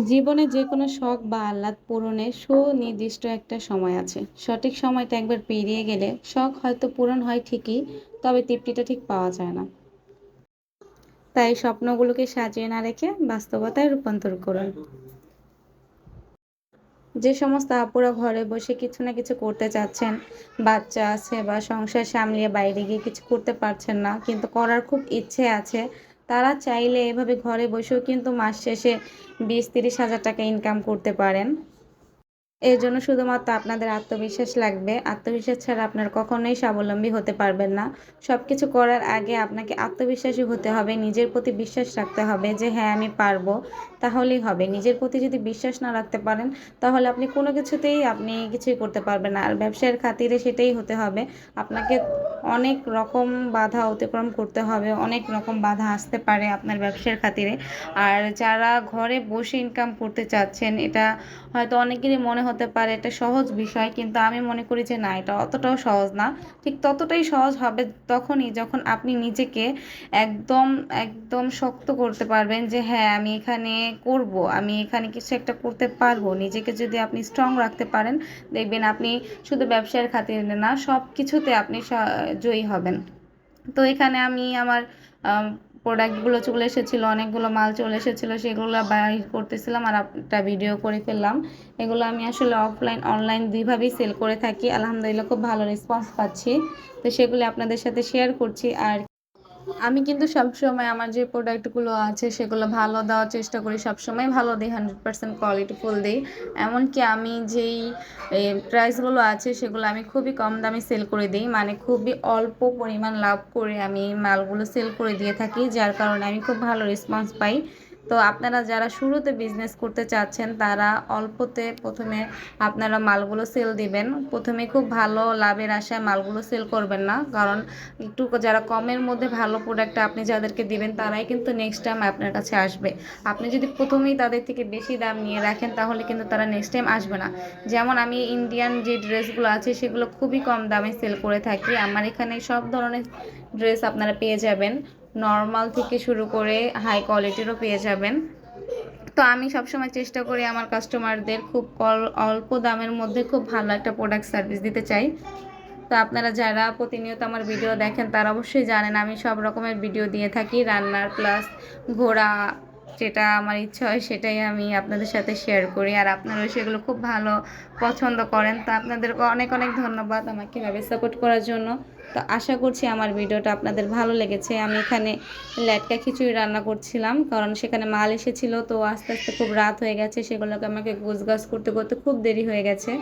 জীবনে যেকোনো শখ বা আহ্লাদ পূরণের সুনির্দিষ্ট একটা সময় আছে। সঠিক সময়টা একবার পেরিয়ে গেলে শখ হয়তো পূরণ হয় ঠিকই, তবে তৃপ্তিটা ঠিক পাওয়া যায় না। তাই স্বপ্নগুলোকে সাজিয়ে না রেখে বাস্তবতায় রূপান্তর করুন। যে সমস্ত আপুরা ঘরে বসে কিছু না কিছু করতে চাচ্ছেন, বাচ্চা আছে বা সংসার সামলিয়ে বাইরে গিয়ে কিছু করতে পারছেন না, কিন্তু করার খুব ইচ্ছে আছে, তারা চাইলে এভাবে ঘরে বসেও কিন্তু মাস শেষে 20-30 হাজার টাকা ইনকাম করতে পারেন। এর জন্য শুধুমাত্র আপনাদের আত্মবিশ্বাস লাগবে। আত্মবিশ্বাস ছাড়া আপনারা কখনোই স্বাবলম্বী হতে পারবেন না। সবকিছু করার আগে আপনাকে আত্মবিশ্বাসী হতে হবে, নিজের প্রতি বিশ্বাস রাখতে হবে যে হ্যাঁ, আমি পারবো, তাহলেই হবে। নিজের প্রতি যদি বিশ্বাস না রাখতে পারেন, তাহলে আপনি কোনো কিছুতেই কিছুই করতে পারবেন না। আর ব্যবসায়ের খাতিরে সেটাই হতে হবে। আপনাকে অনেক রকম বাধা অতিক্রম করতে হবে, অনেক রকম বাধা আসতে পারে আপনার ব্যবসার খাতিরে। আর যারা ঘরে বসে ইনকাম করতে চাচ্ছেন, এটা হয়তো অনেকেরই মনে হতে পারে এটা সহজ বিষয়, কিন্তু আমি মনে করি যে না, এটা অতটাও সহজ না। ঠিক ততটাই সহজ হবে তখনই যখন আপনি নিজেকে একদম একদম শক্ত করতে পারবেন যে হ্যাঁ, আমি এখানে করব, আমি এখানে কিছু একটা করতে পারবো। নিজেকে যদি আপনি স্ট্রং রাখতে পারেন, দেখবেন আপনি শুধু ব্যবসার খাতিরে না, সব কিছুতে আপনি জয়ী হবেন। তো এখানে আমি আমার প্রোডাক্টগুলো চলে এসেছিলো, অনেকগুলো মাল চলে এসেছিলো, সেগুলো বাইর করতেছিলাম আর একটা ভিডিও করে ফেললাম। এগুলো আমি আসলে অফলাইন অনলাইন দুইভাবেই সেল করে থাকি, আলহামদুলিল্লাহ খুব ভালো রেসপন্স পাচ্ছি। তো সেগুলো আপনাদের সাথে শেয়ার করছি। আর আমি কিন্তু সবসময় আমার যে প্রোডাক্টগুলো আছে সেগুলো ভালো দেওয়ার চেষ্টা করি, সবসময় ভালো দিই, 100% কোয়ালিটিফুল দিই। এমনকি আমি যেই প্রাইসগুলো আছে সেগুলো আমি খুবই কম দামে সেল করে দিই, মানে খুবই অল্প পরিমাণ লাভ করে আমি মালগুলো সেল করে দিয়ে থাকি, যার কারণে আমি খুব ভালো রেসপন্স পাই। তো আপনারা যারা শুরুতে বিজনেস করতে চাচ্ছেন, তারা অল্পতে প্রথমে আপনারা মালগুলো সেল দিবেন। প্রথমে খুব ভালো লাভের আশায় মালগুলো সেল করবেন না, কারণ একটু যারা কমের মধ্যে ভালো প্রোডাক্ট আপনি যাদেরকে দিবেন, তারাই কিন্তু নেক্সট টাইম আপনার কাছে আসবে। আপনি যদি প্রথমেই তাদের থেকে বেশি দাম নিয়ে রাখেন, তাহলে কিন্তু তারা নেক্সট টাইম আসবে না। যেমন আমি ইন্ডিয়ান যে ড্রেসগুলো আছে সেগুলো খুবই কম দামে সেল করে থাকি। আমার এখানে সব ধরনের ড্রেস আপনারা পেয়ে যাবেন, নর্মাল থেকে শুরু করে হাই কোয়ালিটিরও পেয়ে যাবেন। তো আমি সবসময় চেষ্টা করি আমার কাস্টমারদের খুব অল্প দামের মধ্যে খুব ভালো একটা প্রোডাক্ট সার্ভিস দিতে চাই। তো আপনারা যারা প্রতিনিয়ত আমার ভিডিও দেখেন, তারা অবশ্যই জানেন আমি সব রকমের ভিডিও দিয়ে থাকি, রান্নার প্লাস ঘোরা, যেটা আমার ইচ্ছা হয় সেটাই আমি আপনাদের সাথে শেয়ার করি। আর আপনারাও সেগুলো খুব ভালো পছন্দ করেন। তো আপনাদেরকে অনেক অনেক ধন্যবাদ আমাকে এভাবে সাপোর্ট করার জন্য। তো আশা করছি আমার ভিডিওটা আপনাদের ভালো লেগেছে। আমি এখানে লেটকা খিচুড়ি রান্না করছিলাম, কারণ সেখানে মাল এসেছিল, তো আস্তে আস্তে খুব রাত হয়ে গেছে, সেগুলোকে আমাকে গোছগাছ করতে করতে খুব দেরি হয়ে গেছে।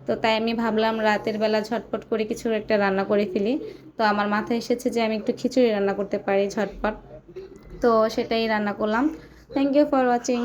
তো তাই আমি ভাবলাম রাতের বেলা ঝটপট করে কিছু একটা রান্না করে ফেলি। তো আমার মাথায় এসেছে যে আমি একটু খিচুড়ি রান্না করতে পারি ঝটপট, তো সেটাই রান্না করলাম। Thank you for watching.